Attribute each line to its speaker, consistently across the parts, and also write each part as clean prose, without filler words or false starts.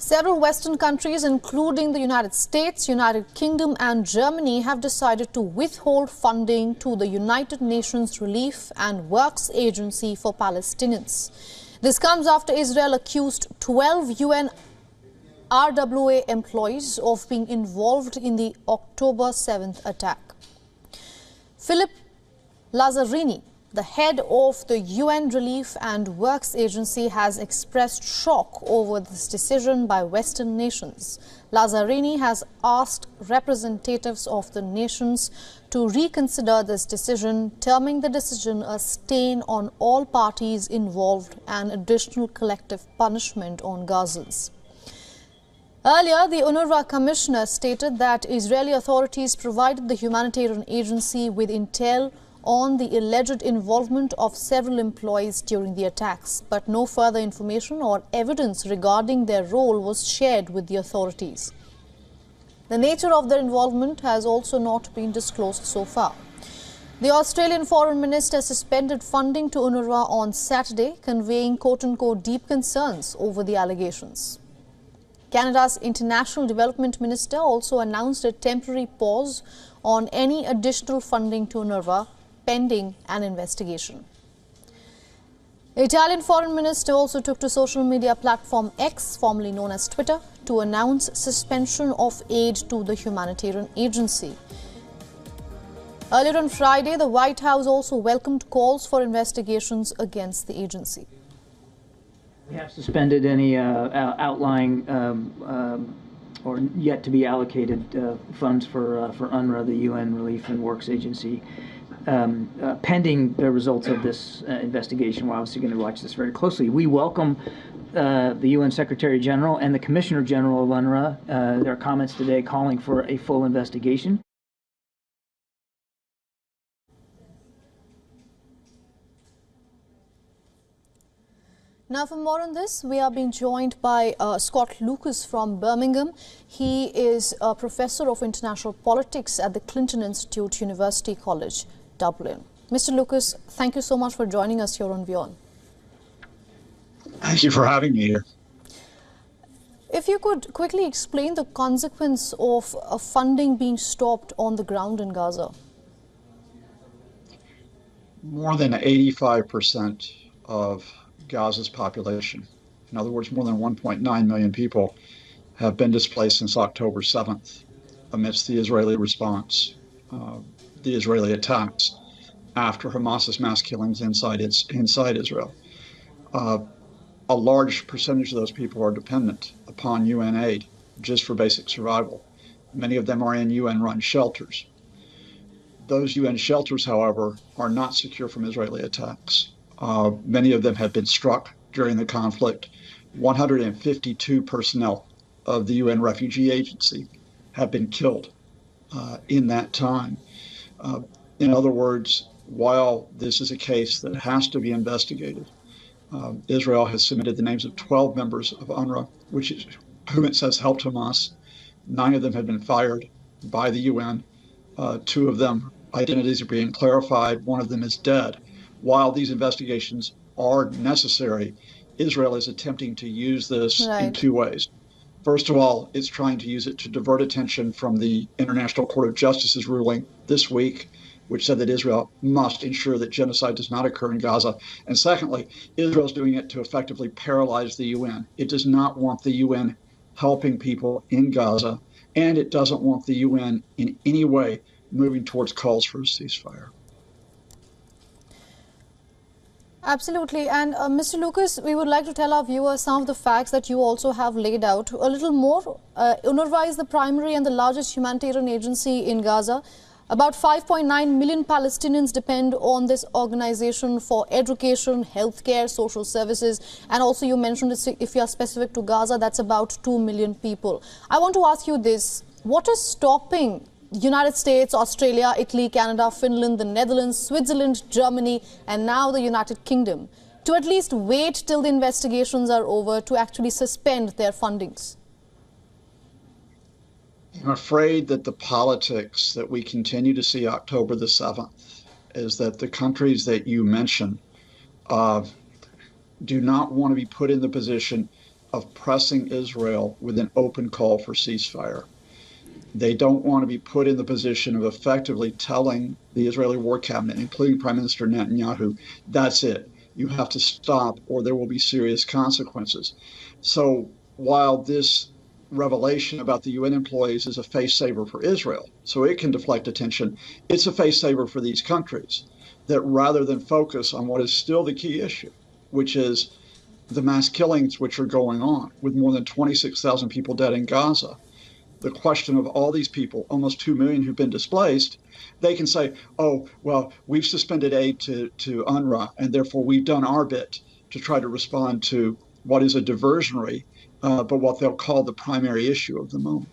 Speaker 1: Several Western countries, including the United States, United Kingdom and Germany, have decided to withhold funding to the United Nations Relief and Works Agency for Palestinians. This comes after Israel accused 12 UNRWA employees of being involved in the October 7th attack. Philip Lazzarini, the head of the UN Relief and Works Agency, has expressed shock over this decision by Western nations. Lazzarini has asked representatives of the nations to reconsider this decision, terming the decision a stain on all parties involved and additional collective punishment on Gazans. Earlier, the UNRWA commissioner stated that Israeli authorities provided the humanitarian agency with intel on the alleged involvement of several employees during the attacks, but no further information or evidence regarding their role was shared with the authorities. The nature of their involvement has also not been disclosed so far. The Australian Foreign Minister suspended funding to UNRWA on Saturday, conveying quote-unquote deep concerns over the allegations. Canada's International Development Minister also announced a temporary pause on any additional funding to UNRWA, pending an investigation. The Italian Foreign Minister also took to social media platform X, formerly known as Twitter, to announce suspension of aid to the humanitarian agency. Earlier on Friday, the White House also welcomed calls for investigations against the agency.
Speaker 2: We have suspended any outlying or yet to be allocated funds for UNRWA, the UN Relief and Works Agency, pending the results of this investigation. We're obviously going to watch this very closely. We welcome the UN Secretary General and the Commissioner General of UNRWA, their comments today calling for a full investigation.
Speaker 1: Now, for more on this, we are being joined by Scott Lucas from Birmingham. He is a professor of international politics at the Clinton Institute, University College, Dublin. Mr. Lucas, thank you so much for joining us here on WION.
Speaker 3: Thank you for having me here.
Speaker 1: If you could quickly explain the consequence of funding being stopped on the ground in Gaza.
Speaker 3: More than 85% of Gaza's population, in other words, more than 1.9 million people, have been displaced since October 7th amidst the Israeli response, the Israeli attacks after Hamas's mass killings inside Israel. A large percentage of those people are dependent upon UN aid just for basic survival. Many of them are in UN-run shelters. Those UN shelters, however, are not secure from Israeli attacks. Many of them have been struck during the conflict. 152 personnel of the UN Refugee Agency have been killed in that time. In other words, while this is a case that has to be investigated, Israel has submitted the names of 12 members of UNRWA, whom it says helped Hamas. 9 of them have been fired by the UN. 2 of them, identities are being clarified. 1 of them is dead. While these investigations are necessary, Israel is attempting to use this in 2 ways. First of all, it's trying to use it to divert attention from the International Court of Justice's ruling this week, which said that Israel must ensure that genocide does not occur in Gaza. And secondly, Israel's doing it to effectively paralyze the UN. It does not want the UN helping people in Gaza, and it doesn't want the UN in any way moving towards calls for a ceasefire.
Speaker 1: Absolutely. And Mr. Lucas, we would like to tell our viewers some of the facts that you also have laid out a little more. UNRWA is the primary and the largest humanitarian agency in Gaza. About 5.9 million Palestinians depend on this organization for education, healthcare, social services, and also you mentioned if you are specific to Gaza, that's about 2 million people. I want to ask you this: what is stopping United States, Australia, Italy, Canada, Finland, the Netherlands, Switzerland, Germany, and now the United Kingdom to at least wait till the investigations are over to actually suspend their fundings?
Speaker 3: I'm afraid that the politics that we continue to see October the 7th is that the countries that you mentioned do not want to be put in the position of pressing Israel with an open call for ceasefire. They don't want to be put in the position of effectively telling the Israeli war cabinet, including Prime Minister Netanyahu, that's it. You have to stop or there will be serious consequences. So while this revelation about the UN employees is a face saver for Israel, so it can deflect attention, it's a face saver for these countries that rather than focus on what is still the key issue, which is the mass killings which are going on with more than 26,000 people dead in Gaza, the question of all these people, almost 2 million who've been displaced, they can say, oh, well, we've suspended aid to UNRWA, and therefore we've done our bit to try to respond to what is a diversionary, but what they'll call the primary issue of the moment.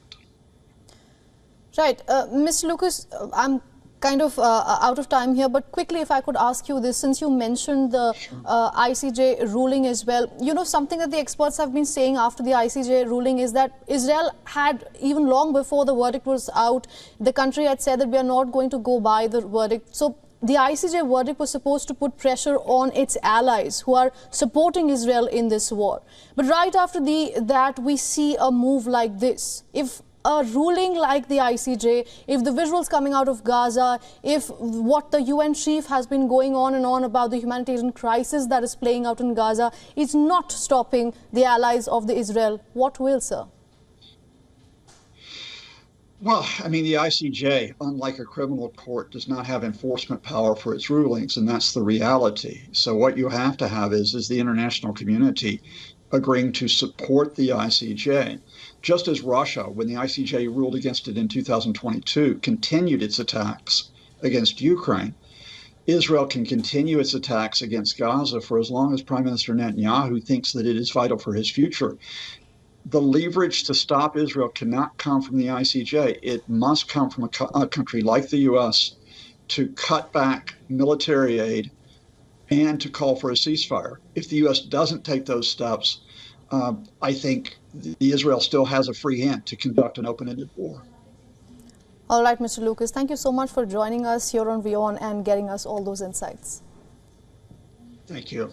Speaker 1: Right. Mr. Lucas, I'm kind of out of time here, but quickly if I could ask you this, since you mentioned the ICJ ruling as well, you know, something that the experts have been saying after the ICJ ruling is that Israel had, even long before the verdict was out, the country had said that we are not going to go by the verdict. So the ICJ verdict was supposed to put pressure on its allies who are supporting Israel in this war. But right after that, we see a move like this. If a ruling like the ICJ, if the visuals coming out of Gaza, if what the UN chief has been going on and on about the humanitarian crisis that is playing out in Gaza is not stopping the allies of the Israel, what will, sir?
Speaker 3: Well, I mean, the ICJ, unlike a criminal court, does not have enforcement power for its rulings, and that's the reality. So what you have to have is the international community agreeing to support the ICJ. Just as Russia, when the ICJ ruled against it in 2022, continued its attacks against Ukraine, Israel can continue its attacks against Gaza for as long as Prime Minister Netanyahu thinks that it is vital for his future. The leverage to stop Israel cannot come from the ICJ. It must come from a country like the US to cut back military aid and to call for a ceasefire. If the US doesn't take those steps, I think Israel still has a free hand to conduct an open-ended war.
Speaker 1: All right, Mr. Lucas, thank you so much for joining us here on WION and getting us all those insights.
Speaker 3: Thank you.